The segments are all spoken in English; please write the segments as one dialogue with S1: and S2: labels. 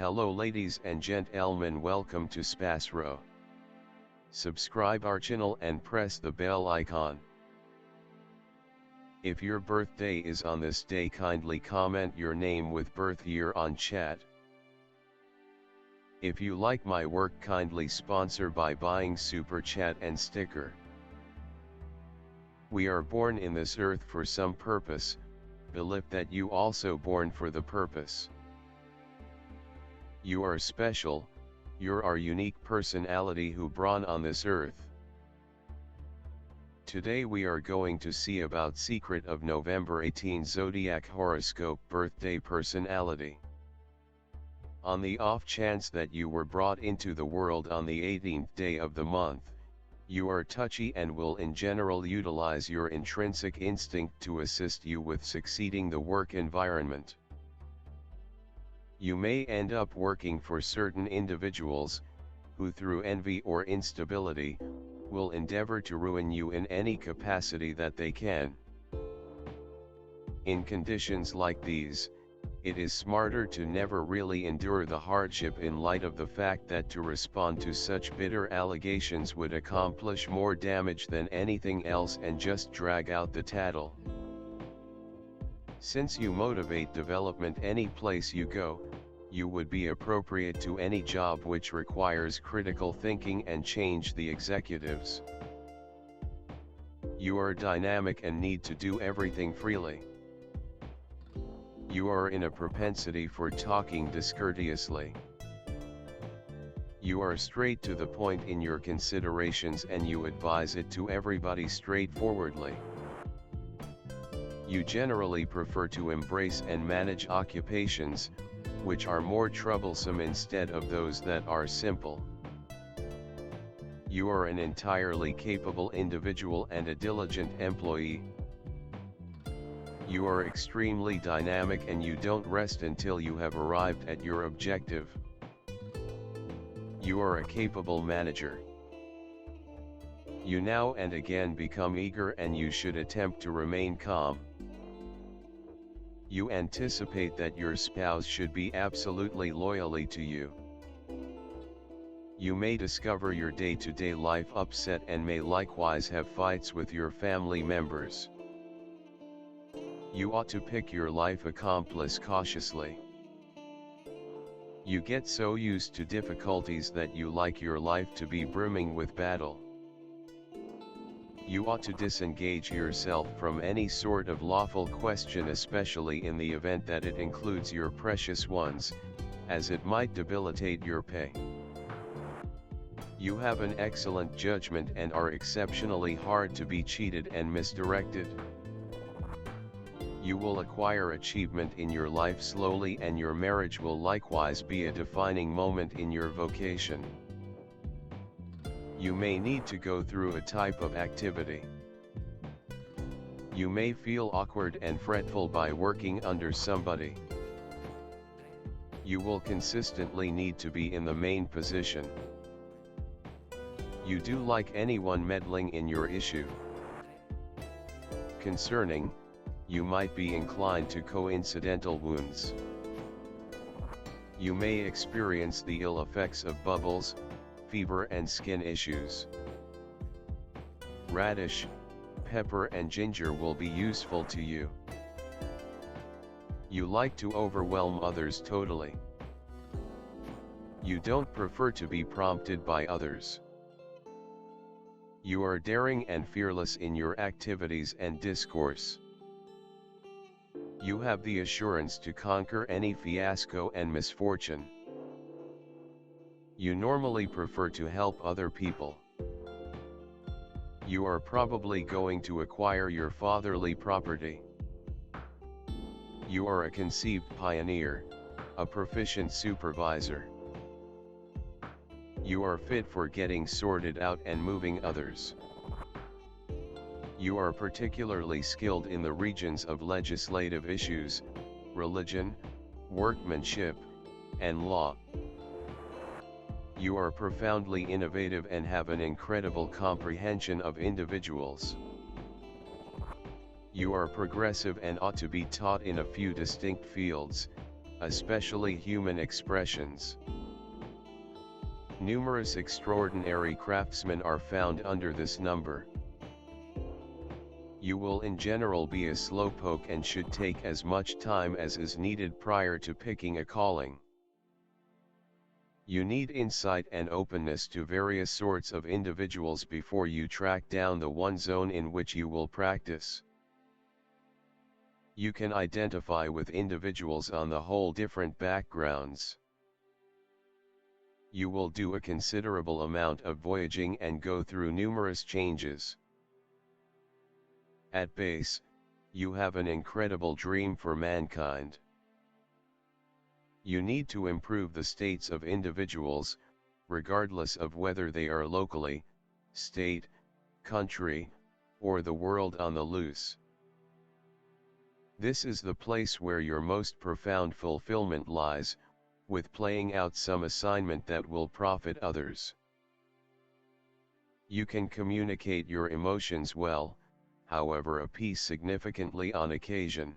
S1: Hello ladies and gentlemen, welcome to SPASRO. Subscribe our channel and press the bell icon. If your birthday is on this day, kindly comment your name with birth year on chat. If you like my work, kindly sponsor by buying super chat and sticker. We are born in this earth for some purpose, believe that you also born for the purpose. You are special, you're our unique personality who born on this earth. Today we are going to see about secret of November 18 Zodiac horoscope birthday personality. On the off chance that you were brought into the world on the 18th day of the month, you are touchy and will in general utilize your intrinsic instinct to assist you with succeeding the work environment. You may end up working for certain individuals, who through envy or instability, will endeavor to ruin you in any capacity that they can. In conditions like these, it is smarter to never really endure the hardship in light of the fact that to respond to such bitter allegations would accomplish more damage than anything else and just drag out the tattle. Since you motivate development any place you go, you would be appropriate to any job which requires critical thinking and change the executives. You are dynamic and need to do everything freely. You are in a propensity for talking discourteously. You are straight to the point in your considerations and you advise it to everybody straightforwardly. You generally prefer to embrace and manage occupations, which are more troublesome instead of those that are simple. You are an entirely capable individual and a diligent employee. You are extremely dynamic and you don't rest until you have arrived at your objective. You are a capable manager. You now and again become eager and you should attempt to remain calm. You anticipate that your spouse should be absolutely loyally to you. You may discover your day-to-day life upset and may likewise have fights with your family members. You ought to pick your life accomplice cautiously. You get so used to difficulties that you like your life to be brimming with battle. You ought to disengage yourself from any sort of lawful question, especially in the event that it includes your precious ones, as it might debilitate your pay. You have an excellent judgment and are exceptionally hard to be cheated and misdirected. You will acquire achievement in your life slowly and your marriage will likewise be a defining moment in your vocation. You may need to go through a type of activity. You may feel awkward and fretful by working under somebody. You will consistently need to be in the main position. You do like anyone meddling in your issue. Concerning, you might be inclined to coincidental wounds. You may experience the ill effects of bubbles, fever and skin issues. Radish, pepper and ginger will be useful to you. You like to overwhelm others totally. You don't prefer to be prompted by others. You are daring and fearless in your activities and discourse. You have the assurance to conquer any fiasco and misfortune. You normally prefer to help other people. You are probably going to acquire your fatherly property. You are a conceived pioneer, a proficient supervisor. You are fit for getting sorted out and moving others. You are particularly skilled in the regions of legislative issues, religion, workmanship, and law. You are profoundly innovative and have an incredible comprehension of individuals. You are progressive and ought to be taught in a few distinct fields, especially human expressions. Numerous extraordinary craftsmen are found under this number. You will in general be a slowpoke and should take as much time as is needed prior to picking a calling. You need insight and openness to various sorts of individuals before you track down the one zone in which you will practice. You can identify with individuals on the whole different backgrounds. You will do a considerable amount of voyaging and go through numerous changes. At base, you have an incredible dream for mankind. You need to improve the states of individuals, regardless of whether they are locally, state, country, or the world on the loose. This is the place where your most profound fulfillment lies, with playing out some assignment that will profit others. You can communicate your emotions well, however appease significantly on occasion.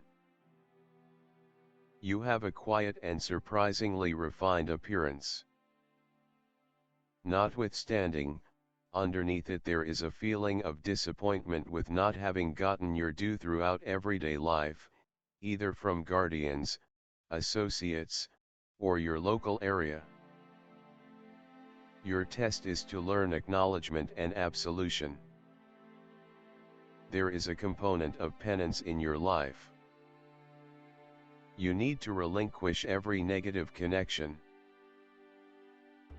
S1: You have a quiet and surprisingly refined appearance. Notwithstanding, underneath it there is a feeling of disappointment with not having gotten your due throughout everyday life, either from guardians, associates, or your local area. Your test is to learn acknowledgement and absolution. There is a component of penance in your life. You need to relinquish every negative connection.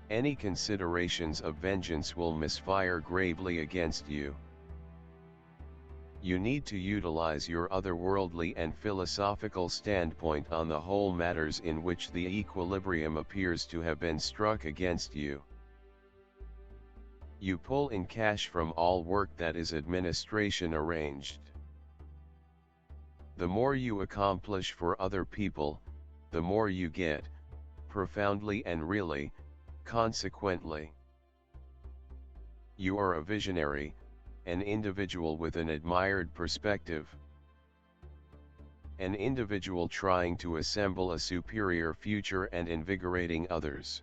S1: Any considerations of vengeance will misfire gravely against you. You need to utilize your otherworldly and philosophical standpoint on the whole matters in which the equilibrium appears to have been struck against you. You pull in cash from all work that is administration arranged. The more you accomplish for other people, the more you get, profoundly and really, consequently. You are a visionary, an individual with an admired perspective. An individual trying to assemble a superior future and invigorating others.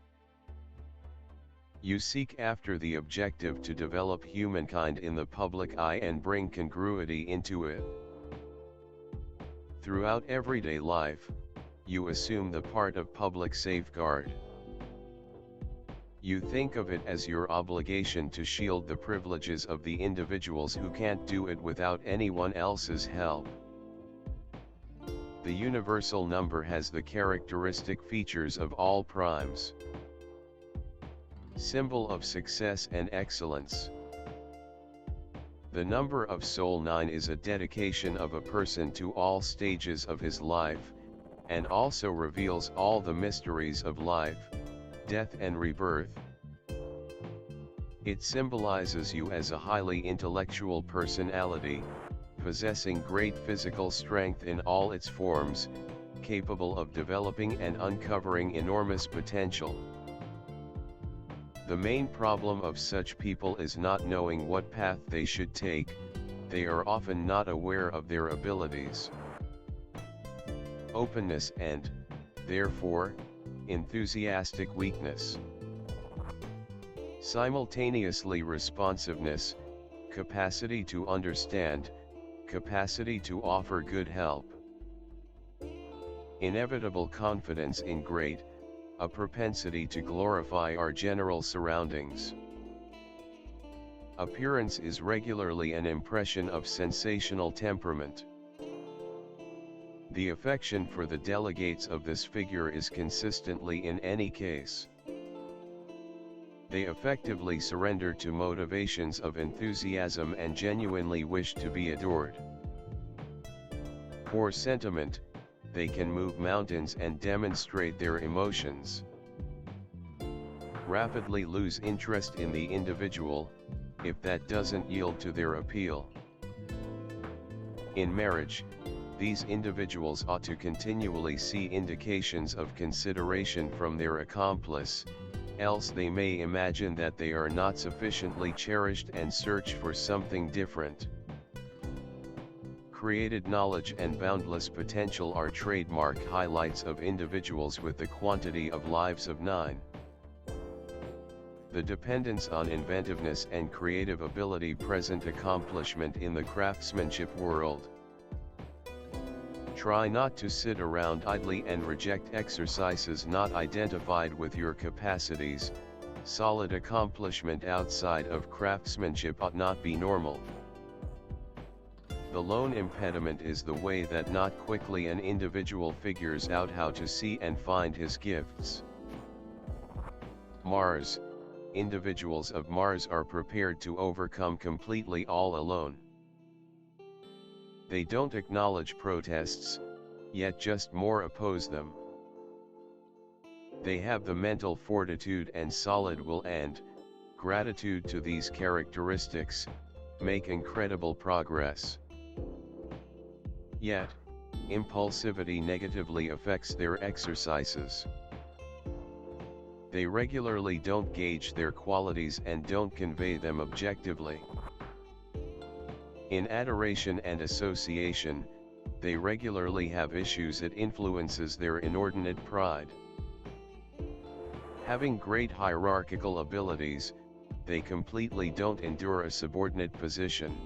S1: You seek after the objective to develop humankind in the public eye and bring congruity into it. Throughout everyday life, you assume the part of public safeguard. You think of it as your obligation to shield the privileges of the individuals who can't do it without anyone else's help. The universal number has the characteristic features of all primes. Symbol of success and excellence. The number of Soul 9 is a dedication of a person to all stages of his life, and also reveals all the mysteries of life, death and rebirth. It symbolizes you as a highly intellectual personality, possessing great physical strength in all its forms, capable of developing and uncovering enormous potential. The main problem of such people is not knowing what path they should take. They are often not aware of their abilities. Openness and, therefore, enthusiastic weakness. Simultaneously responsiveness, capacity to understand, capacity to offer good help. Inevitable confidence in great, a propensity to glorify our general surroundings. Appearance is regularly an impression of sensational temperament. The affection for the delegates of this figure is consistently in any case. They effectively surrender to motivations of enthusiasm and genuinely wish to be adored. For sentiment, they can move mountains and demonstrate their emotions. Rapidly lose interest in the individual, if that doesn't yield to their appeal. In marriage, these individuals ought to continually see indications of consideration from their accomplice, else they may imagine that they are not sufficiently cherished and search for something different. Uncreated knowledge and boundless potential are trademark highlights of individuals with the quantity of lives of 9. The dependence on inventiveness and creative ability present accomplishment in the craftsmanship world. Try not to sit around idly and reject exercises not identified with your capacities. Solid accomplishment outside of craftsmanship ought not be normal. The lone impediment is the way that not quickly an individual figures out how to see and find his gifts. Mars. Individuals of Mars are prepared to overcome completely all alone. They don't acknowledge protests, yet just more oppose them. They have the mental fortitude and solid will and, gratitude to these characteristics, make incredible progress. Yet, impulsivity negatively affects their exercises. They regularly don't gauge their qualities and don't convey them objectively. In adoration and association, they regularly have issues that influences their inordinate pride. Having great hierarchical abilities, they completely don't endure a subordinate position.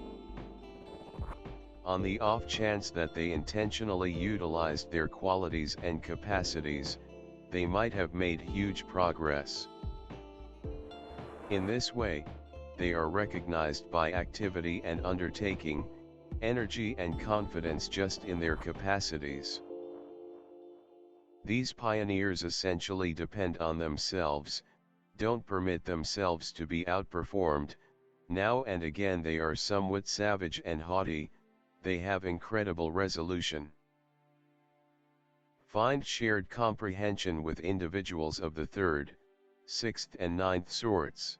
S1: On the off chance that they intentionally utilized their qualities and capacities, they might have made huge progress. In this way, they are recognized by activity and undertaking, energy and confidence just in their capacities. These pioneers essentially depend on themselves, don't permit themselves to be outperformed. Now and again they are somewhat savage and haughty, they have incredible resolution. Find shared comprehension with individuals of the 3rd, 6th and 9th sorts.